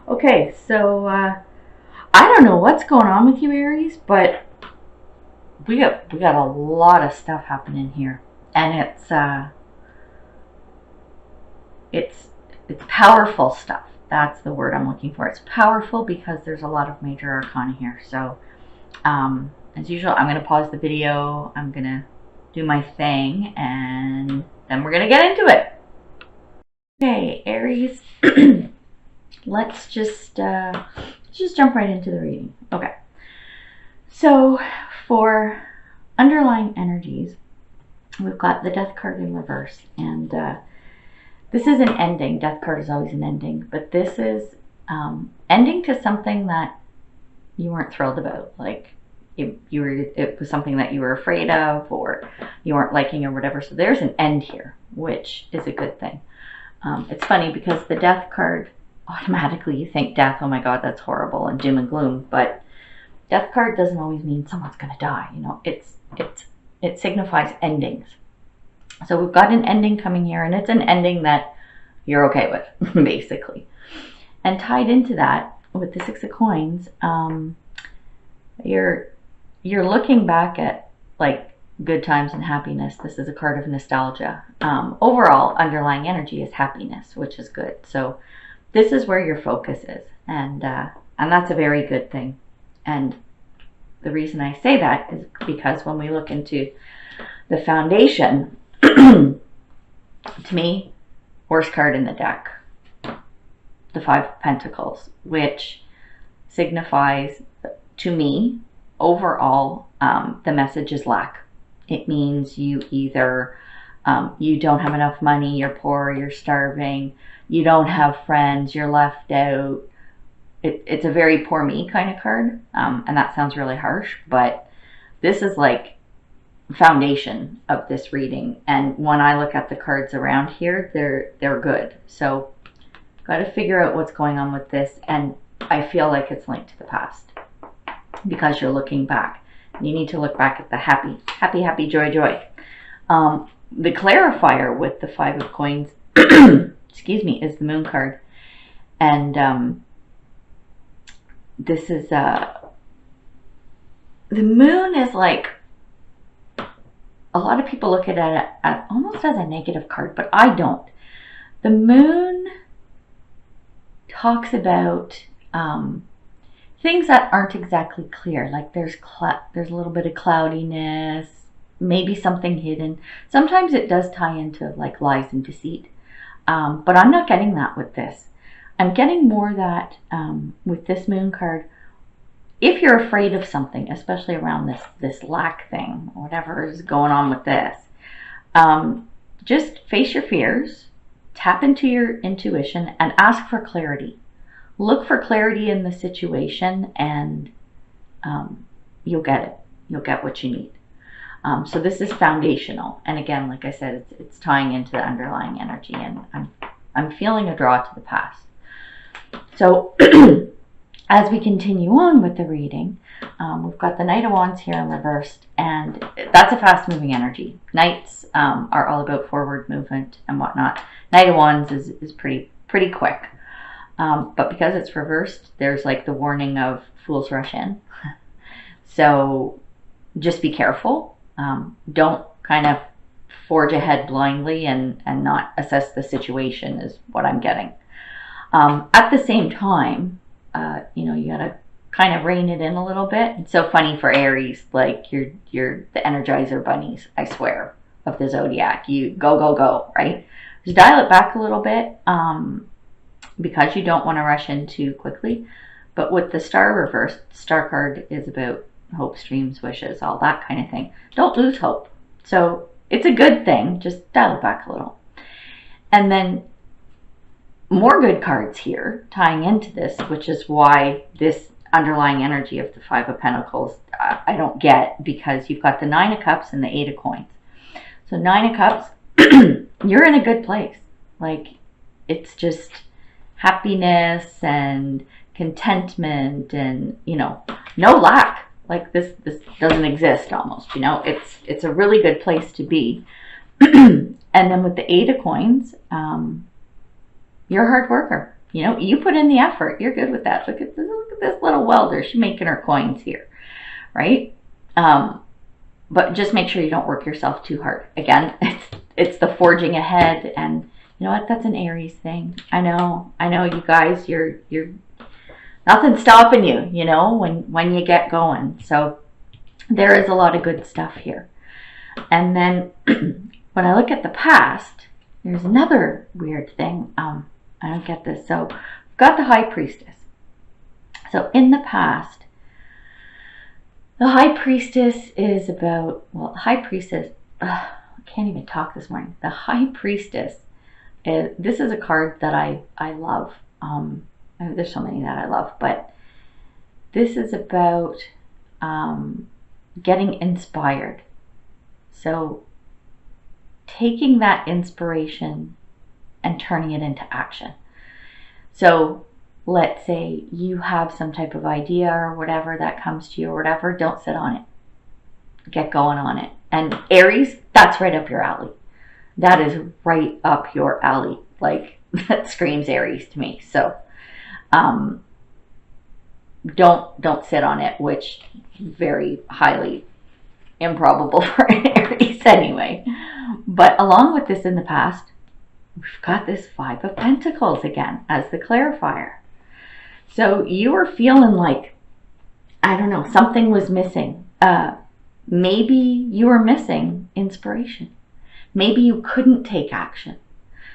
Okay, so I don't know what's going on with you, Aries, but we got a lot of stuff happening here, and it's it's powerful stuff. That's the word I'm looking for. It's powerful because there's a lot of major arcana here. So, as usual, I'm going to pause the video. I'm going to do my thing, and then we're going to get into it. Okay, Aries. let's just jump right into the reading. Okay. So for underlying energies, we've got the Death card in reverse, and this is an ending. Death card is always an ending, but this is ending to something that you weren't thrilled about. Like it was something that you were afraid of, or you weren't liking, or whatever. So there's an end here, which is a good thing. It's funny because the Death card, automatically you think death, oh my god, that's horrible, and doom and gloom, but Death card doesn't always mean someone's going to die. You know, it signifies endings. So we've got an ending coming here, and it's an ending that you're okay with, basically. And tied into that with the Six of Coins, you're looking back at like good times and happiness. This is a card of nostalgia. Overall, underlying energy is happiness, which is good. So this is where your focus is, and that's a very good thing. And the reason I say that is because when we look into the foundation, to me, worst card in the deck, the Five of Pentacles, which signifies to me overall the message is lack. It means you either you don't have enough money, you're poor, you're starving, you don't have friends, you're left out. It's a very poor me kind of card, and that sounds really harsh, but this is like foundation of this reading. And when I look at the cards around here, they're good. So got to figure out what's going on with this, and I feel like it's linked to the past because you're looking back. You need to look back at the happy, joy. The clarifier with the Five of Coins, excuse me, is the Moon card, and this is the Moon is like, a lot of people look at it almost as a negative card, but I don't. The Moon talks about things that aren't exactly clear. Like there's a little bit of cloudiness, maybe something hidden. Sometimes it does tie into like lies and deceit, but I'm not getting that with this. I'm getting more that with this Moon card, if you're afraid of something, especially around this lack thing, whatever is going on with this, just face your fears, tap into your intuition, and ask for clarity. Look for clarity in the situation, and you'll get it. You'll get what you need. So this is foundational, and again, like I said, it's tying into the underlying energy, and I'm feeling a draw to the past. So as we continue on with the reading, we've got the Knight of Wands here in reversed, and that's a fast-moving energy. Knights are all about forward movement and whatnot. Knight of Wands is pretty quick, but because it's reversed, there's like the warning of fools rush in. So just be careful. Don't kind of forge ahead blindly and not assess the situation is what I'm getting. At the same time, you know, you gotta kind of rein it in a little bit. It's so funny for Aries, like you're the Energizer bunnies, I swear, of the zodiac. You go, right? Just dial it back a little bit, because you don't want to rush in too quickly. But with the Star reversed, Star card is about hopes, dreams, wishes, all that kind of thing. Don't lose hope. So it's a good thing. Just dial it back a little. And then more good cards here tying into this, which is why this underlying energy of the Five of Pentacles I don't get, because you've got the Nine of Cups and the Eight of Coins. So Nine of Cups, you're in a good place. Like it's just happiness and contentment, and you know, no lack. Like this doesn't exist almost. You know, it's a really good place to be. And then with the Eight of Coins, you're a hard worker. You know, you put in the effort. You're good with that. Look at this little welder. She's making her coins here, right? But just make sure you don't work yourself too hard. Again, it's the forging ahead, and you know what? That's an Aries thing. I know, you guys. You're nothing's stopping you. You know, when you get going. So there is a lot of good stuff here. And then when I look at the past, there's another weird thing. I don't get this. So we've got the High Priestess. So in the past, the High Priestess is about, well, High Priestess, I can't even talk this morning. The High Priestess, this is a card that I love. There's so many that I love, but this is about getting inspired. So taking that inspiration and turning it into action. So let's say you have some type of idea or whatever that comes to you or whatever, don't sit on it. Get going on it. And Aries, that's right up your alley. That is right up your alley. Like, that screams Aries to me. So don't sit on it, which very highly improbable for an Aries anyway. But along with this in the past, we've got this Five of Pentacles again as the clarifier. So you were feeling like, I don't know, something was missing. Maybe you were missing inspiration. Maybe you couldn't take action.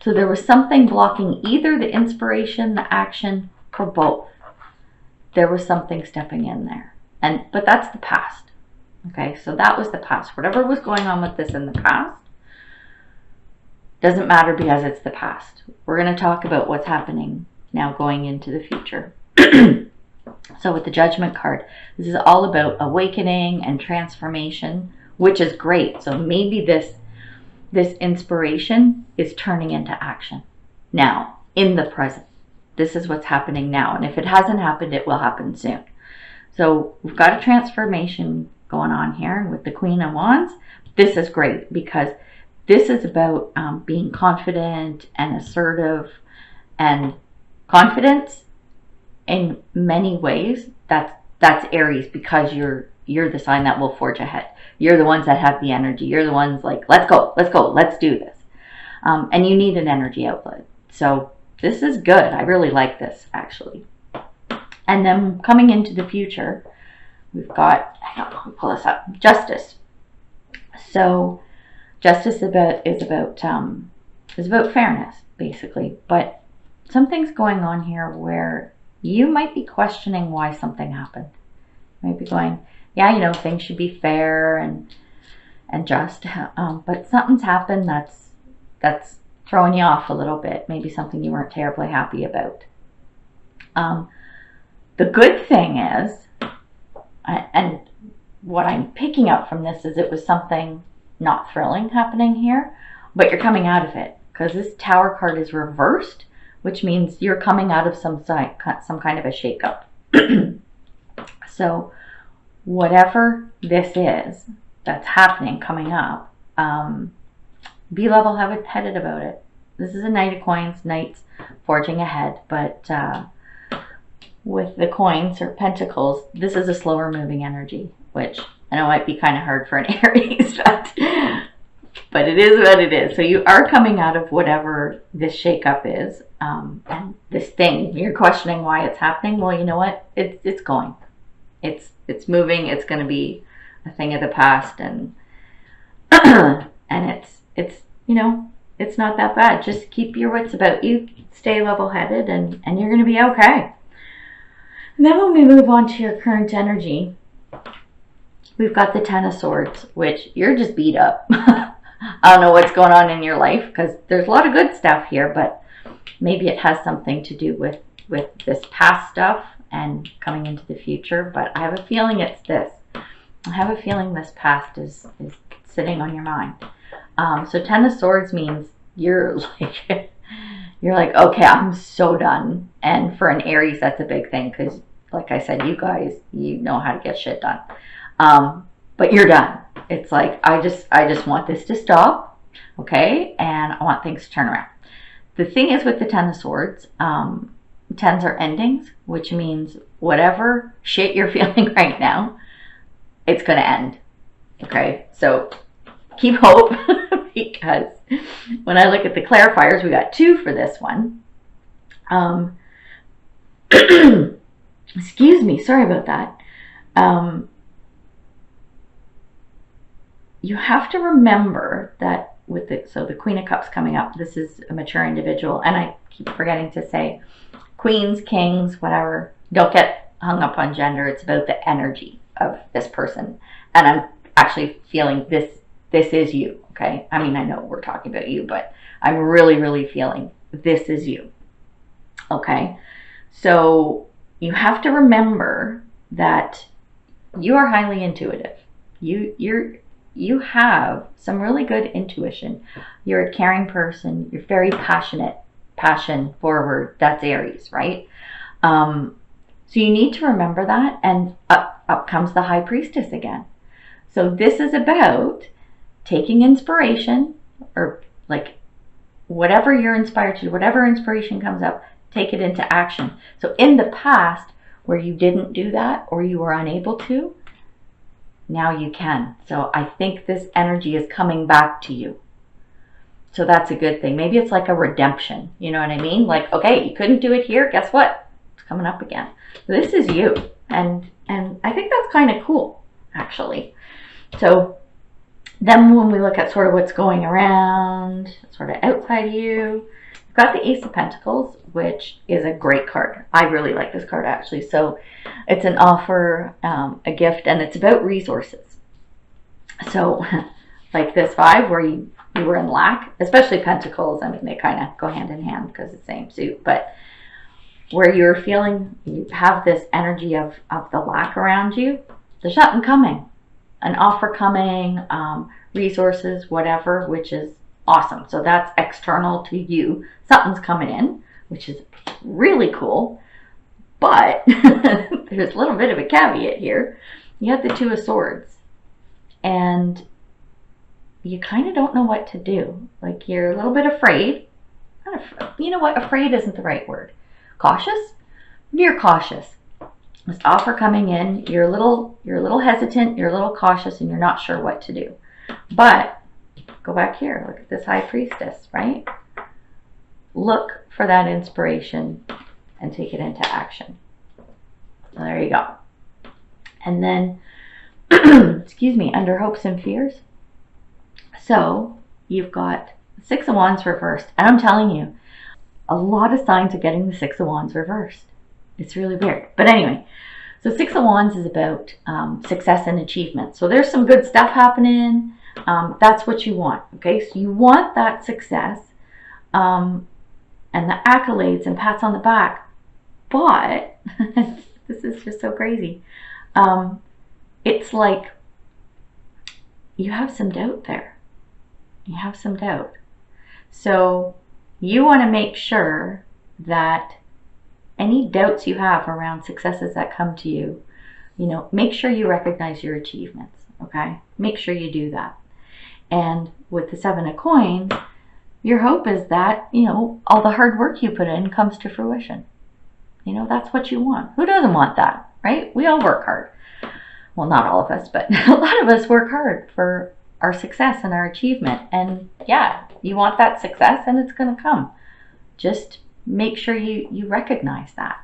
So there was something blocking either the inspiration, the action, or both. There was something stepping in there. But that's the past. Okay, so that was the past. Whatever was going on with this in the past doesn't matter because it's the past. We're going to talk about what's happening now going into the future. So with the Judgment card, this is all about awakening and transformation, which is great. So maybe this inspiration is turning into action now, in the present. This is what's happening now. And if it hasn't happened, it will happen soon. So we've got a transformation going on here with the Queen of Wands. This is great because this is about being confident and assertive, and confidence in many ways. That's Aries, because you're the sign that will forge ahead. You're the ones that have the energy. You're the ones like, let's go, let's do this. And you need an energy outlet. So this is good. I really like this, actually. And then coming into the future, we've got, hang on, let me pull this up, Justice. So Justice is about fairness, basically. But something's going on here where you might be questioning why something happened. You might be going, yeah, you know, things should be fair and just, but something's happened that's throwing you off a little bit. Maybe something you weren't terribly happy about. The good thing is, and what I'm picking up from this is it was something not thrilling happening here, but you're coming out of it because this Tower card is reversed, which means you're coming out of some kind of a shakeup. So whatever this is that's happening, coming up, be level-headed about it. This is a Knight of Coins, Knights forging ahead, but with the coins or pentacles, this is a slower moving energy, which I know might be kind of hard for an Aries, but it is what it is. So you are coming out of whatever this shakeup is, and this thing. You're questioning why it's happening. Well, you know what? It's going. It's moving. It's going to be a thing of the past, and and it's you know, it's not that bad. Just keep your wits about you. Stay level-headed, and you're going to be okay. And then when we move on to your current energy, we've got the Ten of Swords, which you're just beat up. I don't know what's going on in your life because there's a lot of good stuff here, but maybe it has something to do with this past stuff and coming into the future. But I have a feeling it's this. I have a feeling this past is sitting on your mind. So Ten of Swords means you're like, okay, I'm so done. And for an Aries, that's a big thing because, like I said, you guys, you know how to get shit done. But you're done. It's like, I just want this to stop, okay? And I want things to turn around. The thing is with the Ten of Swords, Tens are endings, which means whatever shit you're feeling right now, it's going to end. Okay, so keep hope because when I look at the clarifiers, we got 2 for this one. Excuse me, sorry about that. You have to remember that with the Queen of Cups coming up, this is a mature individual, and I keep forgetting to say queens, kings, whatever. Don't get hung up on gender. It's about the energy of this person, and I'm actually feeling this is you. Okay, I mean, I know we're talking about you, but I'm really feeling this is you. Okay, so you have to remember that you are highly intuitive. You have some really good intuition. You're a caring person. You're very passionate, passion forward. That's Aries, right? So you need to remember that, and up comes the High Priestess again. So this is about taking inspiration, or like whatever you're inspired to, whatever inspiration comes up, take it into action. So in the past, where you didn't do that or you were unable to, now you can. So I think this energy is coming back to you. So that's a good thing. Maybe it's like a redemption. You know what I mean? Like, okay, you couldn't do it here. Guess what? It's coming up again. This is you. And I think that's kind of cool, actually. So then when we look at sort of what's going around, sort of outside of you, you've got the Ace of Pentacles, which is a great card. I really like this card, actually. So it's an offer, a gift, and it's about resources. So like this vibe where you were in lack, especially Pentacles. I mean, they kind of go hand in hand because it's the same suit. But where you're feeling you have this energy of the lack around you, there's something coming. An offer coming, resources, whatever, which is awesome. So that's external to you. Something's coming in, which is really cool. But there's a little bit of a caveat here. You have the Two of Swords, and you kind of don't know what to do. Like, you're a little bit afraid. Not afraid. You know what? Afraid isn't the right word. Cautious? You're cautious. This offer coming in, you're a little hesitant, you're a little cautious, and you're not sure what to do. But go back here, look at this High Priestess, right? Look for that inspiration and take it into action. So there you go. And then, excuse me, under hopes and fears. So you've got Six of Wands reversed. And I'm telling you, a lot of signs are getting the Six of Wands reversed. It's really weird. But anyway, so Six of Wands is about success and achievement. So there's some good stuff happening. That's what you want. Okay, so you want that success and the accolades and pats on the back. But this is just so crazy. It's like you have some doubt there. You have some doubt. So you want to make sure that any doubts you have around successes that come to you, make sure you recognize your achievements, okay? Make sure you do that. And with the Seven of Coins, your hope is that, all the hard work you put in comes to fruition. That's what you want. Who doesn't want that, right? We all work hard. Well, not all of us, but a lot of us work hard for our success and our achievement. And yeah, you want that success and it's going to come. Just make sure you recognize that.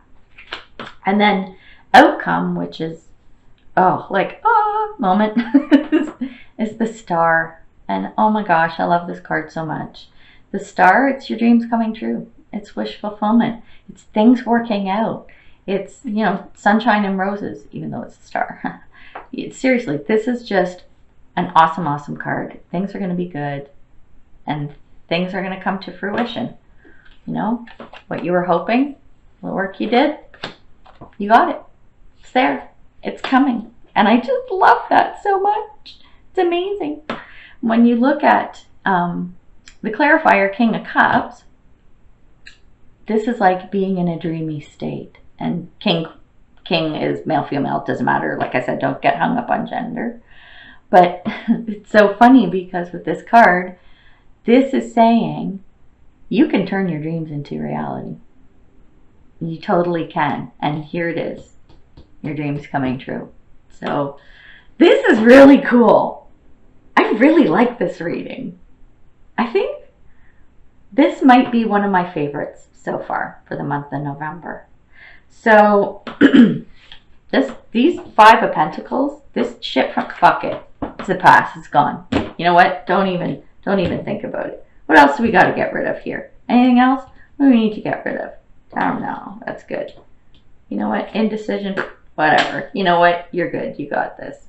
And then outcome, which is moment is the Star. And oh my gosh, I love this card so much. The Star, it's your dreams coming true. It's wish fulfillment. It's things working out. It's sunshine and roses, even though it's a star. Seriously, this is just an awesome card. Things are going to be good and things are going to come to fruition. What you were hoping, the work you did, you got it. It's there. It's coming. And I just love that so much. It's amazing. When you look at the clarifier, King of Cups, this is like being in a dreamy state. And King is male, female, it doesn't matter. Like I said, don't get hung up on gender. But it's so funny because with this card, this is saying you can turn your dreams into reality. You totally can. And here it is. Your dream's coming true. So this is really cool. I really like this reading. I think this might be one of my favorites so far for the month of November. So these Five of Pentacles, this shit from, fuck it. It's the past, it's gone. You know what? Don't even think about it. What else do we got to get rid of here? Anything else? What do we need to get rid of? I don't know. That's good. You know what? Indecision, whatever. You know what? You're good. You got this.